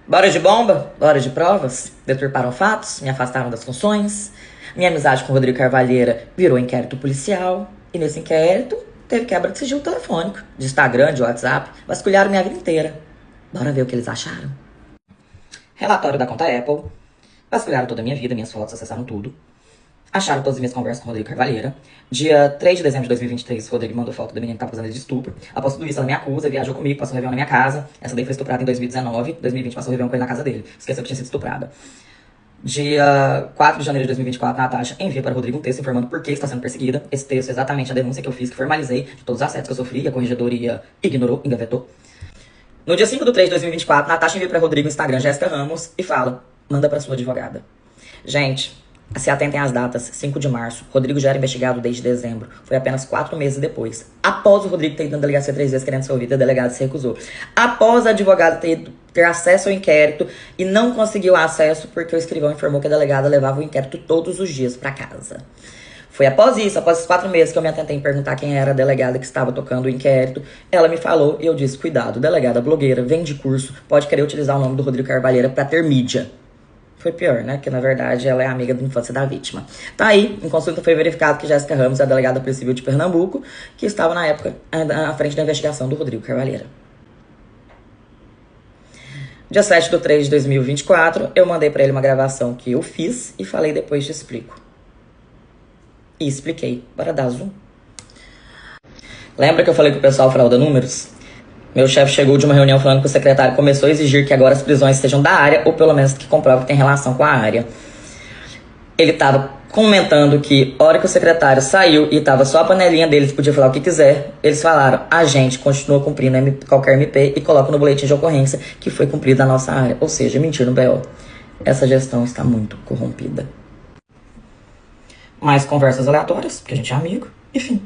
Bora de bomba? Bora de provas? Deturparam fatos? Me afastaram das funções? Minha amizade com o Rodrigo Carvalheira virou inquérito policial. E nesse inquérito, teve quebra de sigilo telefônico, de Instagram, de WhatsApp. Vasculharam minha vida inteira. Bora ver o que eles acharam. Relatório da conta Apple. Vasculharam toda a minha vida, minhas fotos, acessaram tudo. Acharam todas as minhas conversas com o Rodrigo Carvalheira. Dia 3 de dezembro de 2023, o Rodrigo mandou foto da menina que tá acusando ele de estupro. Após tudo isso, ela me acusa, viajou comigo, passou o Réveillon na minha casa. Essa daí foi estuprada em 2019. 2020 passou o Réveillon com ele na casa dele. Esqueceu que tinha sido estuprada. Dia 4 de janeiro de 2024, Natasha envia para o Rodrigo um texto informando por que está sendo perseguida. Esse texto é exatamente a denúncia que eu fiz, que formalizei de todos os assédios que eu sofri. A corregedoria ignorou, engavetou. No dia 5 de 3 de 2024, Natasha envia para Rodrigo no Instagram, Jéssica Ramos, e fala: manda para sua advogada. Gente, se atentem às datas. 5 de março. Rodrigo já era investigado desde dezembro. Foi apenas 4 meses depois. Após o Rodrigo ter ido na delegacia 3 vezes querendo ser ouvido, a delegada se recusou. Após a advogada ter acesso ao inquérito e não conseguiu acesso porque o escrivão informou que a delegada levava o inquérito todos os dias para casa. Foi após isso, após esses 4 meses, que eu me atentei em perguntar quem era a delegada que estava tocando o inquérito. Ela me falou e eu disse: cuidado, delegada blogueira, vende curso, pode querer utilizar o nome do Rodrigo Carvalheira para ter mídia. Foi pior, né? Porque, na verdade, ela é amiga da infância da vítima. Tá aí, em consulta foi verificado que Jéssica Ramos é a delegada da Polícia Civil de Pernambuco, que estava, na época, à frente da investigação do Rodrigo Carvalheira. Dia 7 de 3 de 2024, eu mandei pra ele uma gravação que eu fiz e falei: depois te explico. E expliquei. Bora dar zoom. Lembra que eu falei que o pessoal frauda números? Meu chefe chegou de uma reunião falando que o secretário começou a exigir que agora as prisões sejam da área, ou pelo menos que comprove que tem relação com a área. Ele estava comentando que, a hora que o secretário saiu e estava só a panelinha deles, podia falar o que quiser, eles falaram: a gente continua cumprindo qualquer MP e coloca no boletim de ocorrência que foi cumprida a nossa área. Ou seja, mentir no BO. Essa gestão está muito corrompida. Mais conversas aleatórias, porque a gente é amigo. Enfim.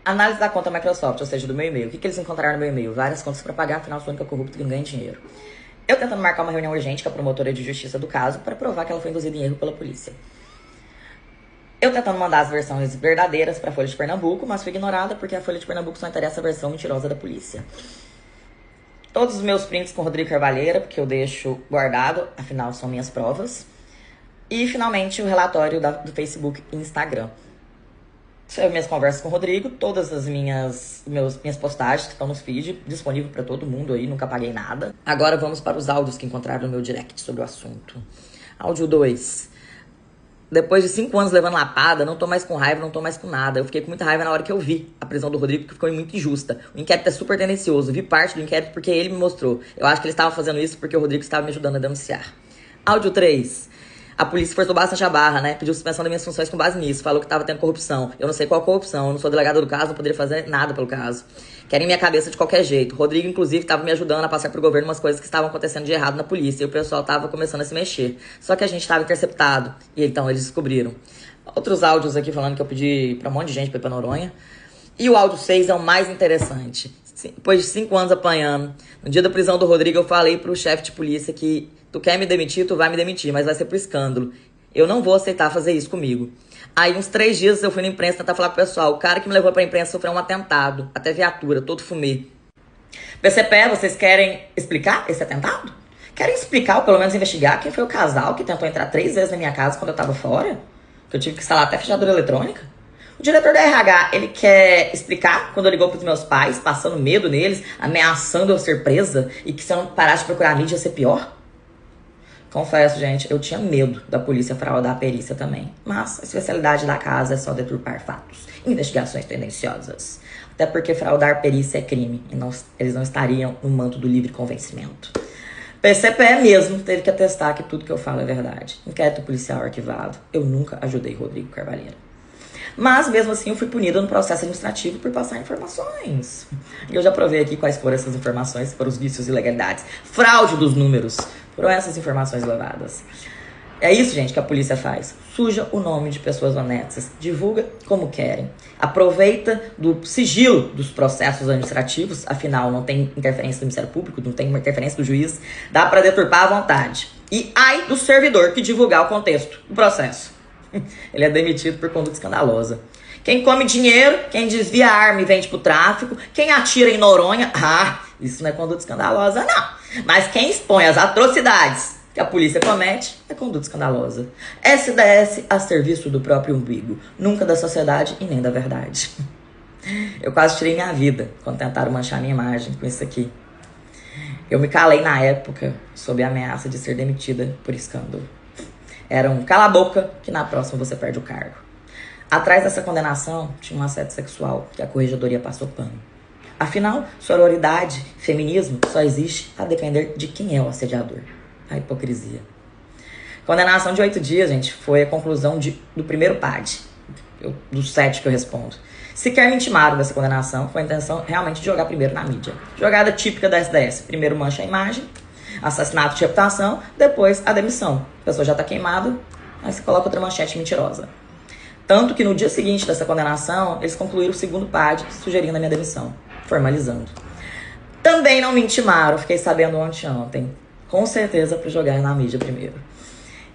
Análise da conta Microsoft, ou seja, do meu e-mail. O que eles encontraram no meu e-mail? Várias contas para pagar, afinal sou a única corrupta que não ganha dinheiro. Eu tentando marcar uma reunião urgente com a promotora de justiça do caso para provar que ela foi induzida em erro pela polícia. Eu tentando mandar as versões verdadeiras para a Folha de Pernambuco, mas fui ignorada porque a Folha de Pernambuco só interessa a versão mentirosa da polícia. Todos os meus prints com Rodrigo Carvalheira, porque eu deixo guardado, afinal são minhas provas. E, finalmente, o relatório do Facebook e Instagram. São minhas conversas com o Rodrigo, todas as minhas postagens que estão nos feed, disponível para todo mundo aí, nunca paguei nada. Agora vamos para os áudios que encontraram no meu direct sobre o assunto. Áudio 2. Depois de 5 anos levando lapada, não tô mais com raiva, não tô mais com nada. Eu fiquei com muita raiva na hora que eu vi a prisão do Rodrigo, que ficou muito injusta. O inquérito é super tendencioso. Vi parte do inquérito porque ele me mostrou. Eu acho que ele estava fazendo isso porque o Rodrigo estava me ajudando a denunciar. Áudio 3. A polícia forçou bastante a barra, né? Pediu suspensão das minhas funções com base nisso. Falou que tava tendo corrupção. Eu não sei qual corrupção. Eu não sou delegada do caso, não poderia fazer nada pelo caso. Querem minha cabeça de qualquer jeito. Rodrigo, inclusive, tava me ajudando a passar pro governo umas coisas que estavam acontecendo de errado na polícia. E o pessoal tava começando a se mexer. Só que a gente tava interceptado. E então eles descobriram. Outros áudios aqui falando que eu pedi pra um monte de gente pra ir pra Noronha. E o áudio 6 é o mais interessante. Depois de 5 anos apanhando, no dia da prisão do Rodrigo, eu falei pro chefe de polícia que: tu quer me demitir, tu vai me demitir, mas vai ser pro escândalo. Eu não vou aceitar fazer isso comigo. Aí, uns 3 dias, eu fui na imprensa tentar falar com o pessoal. O cara que me levou pra imprensa sofreu um atentado, até viatura, todo fumê. PCP, vocês querem explicar esse atentado? Querem explicar, ou pelo menos investigar, quem foi o casal que tentou entrar 3 vezes na minha casa quando eu tava fora? Que eu tive que instalar até fechadura eletrônica? O diretor da RH, ele quer explicar quando ligou pros meus pais, passando medo neles, ameaçando eu ser presa, e que se eu não parasse de procurar a mídia ia ser pior? Confesso, gente, eu tinha medo da polícia fraudar a perícia também. Mas a especialidade da casa é só deturpar fatos, investigações tendenciosas. Até porque fraudar perícia é crime, e eles não estariam no manto do livre convencimento. PCP mesmo teve que atestar que tudo que eu falo é verdade. Inquérito policial arquivado. Eu nunca ajudei Rodrigo Carvalheira. Mas, mesmo assim, eu fui punida no processo administrativo por passar informações. E eu já provei aqui quais foram essas informações, foram os vícios e ilegalidades. Fraude dos números. Foram essas informações levadas. É isso, gente, que a polícia faz. Suja o nome de pessoas honestas. Divulga como querem. Aproveita do sigilo dos processos administrativos. Afinal, não tem interferência do Ministério Público, não tem interferência do juiz. Dá pra deturpar à vontade. E ai do servidor que divulgar o contexto do processo. Ele é demitido por conduta escandalosa. Quem come dinheiro, quem desvia a arma e vende pro tráfico, quem atira em Noronha, isso não é conduta escandalosa, não. Mas quem expõe as atrocidades que a polícia comete é conduta escandalosa. SDS a serviço do próprio umbigo, nunca da sociedade e nem da verdade. Eu quase tirei minha vida quando tentaram manchar minha imagem com isso aqui. Eu me calei na época sob a ameaça de ser demitida por escândalo. Era um cala a boca que na próxima você perde o cargo. Atrás dessa condenação tinha um assédio sexual que a corregedoria passou pano. Afinal, sororidade, feminismo só existe a depender de quem é o assediador. A hipocrisia. Condenação de 8 dias, gente, foi a conclusão do primeiro PAD, dos 7 que eu respondo. Sequer me intimaram dessa condenação, com a intenção realmente de jogar primeiro na mídia. Jogada típica da SDS. Primeiro mancha a imagem, assassinato de reputação, depois a demissão. A pessoa já tá queimada, aí você coloca outra manchete mentirosa. Tanto que no dia seguinte dessa condenação, eles concluíram o segundo PAD, sugerindo a minha demissão, formalizando. Também não me intimaram, fiquei sabendo ontem, com certeza para jogar na mídia primeiro.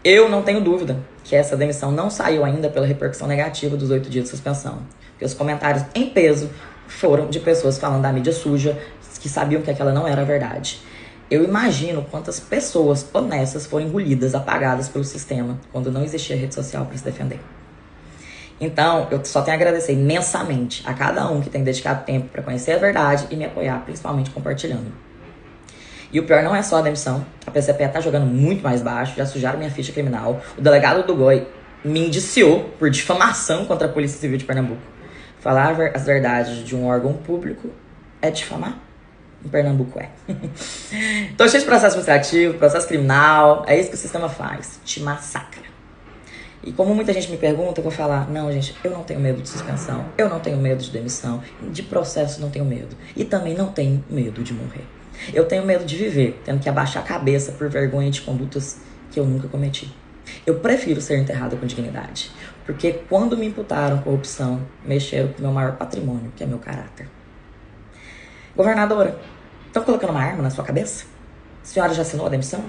Eu não tenho dúvida que essa demissão não saiu ainda pela repercussão negativa dos 8 dias de suspensão. Porque os comentários em peso foram de pessoas falando da mídia suja, que sabiam que aquela não era a verdade. Eu imagino quantas pessoas honestas foram engolidas, apagadas pelo sistema, quando não existia rede social para se defender. Então, eu só tenho a agradecer imensamente a cada um que tem dedicado tempo para conhecer a verdade e me apoiar, principalmente compartilhando. E o pior não é só a demissão. A PCP tá jogando muito mais baixo, já sujaram minha ficha criminal. O delegado do GOI me indiciou por difamação contra a Polícia Civil de Pernambuco. Falar as verdades de um órgão público é difamar? Em Pernambuco é. Tô cheio de processo administrativo, processo criminal. É isso que o sistema faz. Te massacra. E como muita gente me pergunta, eu vou falar, não, gente, eu não tenho medo de suspensão. Eu não tenho medo de demissão. De processo não tenho medo. E também não tenho medo de morrer. Eu tenho medo de viver, tendo que abaixar a cabeça por vergonha de condutas que eu nunca cometi. Eu prefiro ser enterrada com dignidade. Porque quando me imputaram corrupção, mexeram com o meu maior patrimônio, que é meu caráter. Governadora, estão colocando uma arma na sua cabeça? A senhora já assinou a demissão?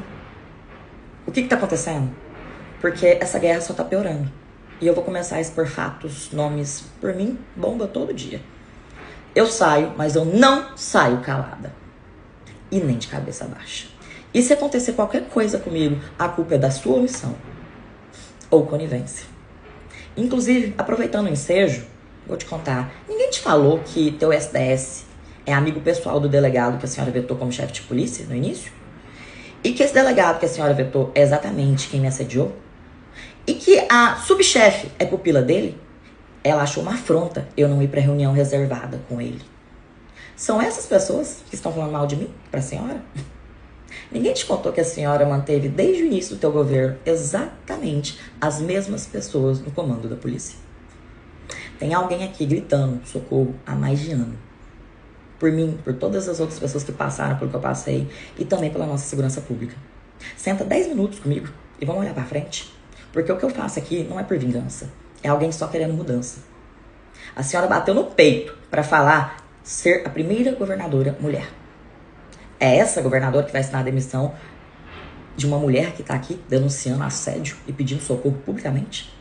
O que está acontecendo? Porque essa guerra só está piorando. E eu vou começar a expor fatos, nomes. Por mim, bomba todo dia. Eu saio, mas eu não saio calada. E nem de cabeça baixa. E se acontecer qualquer coisa comigo, a culpa é da sua omissão. Ou conivência. Inclusive, aproveitando o ensejo, vou te contar. Ninguém te falou que teu SDS é amigo pessoal do delegado que a senhora vetou como chefe de polícia no início? E que esse delegado que a senhora vetou é exatamente quem me assediou? E que a subchefe é pupila dele? Ela achou uma afronta eu não ir pra reunião reservada com ele. São essas pessoas que estão falando mal de mim pra senhora? Ninguém te contou que a senhora manteve desde o início do teu governo exatamente as mesmas pessoas no comando da polícia. Tem alguém aqui gritando socorro há mais de ano. Por mim, por todas as outras pessoas que passaram pelo que eu passei e também pela nossa segurança pública. Senta 10 minutos comigo e vamos olhar pra frente. Porque o que eu faço aqui não é por vingança. É alguém só querendo mudança. A senhora bateu no peito pra falar ser a primeira governadora mulher. É essa governadora que vai assinar a demissão de uma mulher que tá aqui denunciando assédio e pedindo socorro publicamente?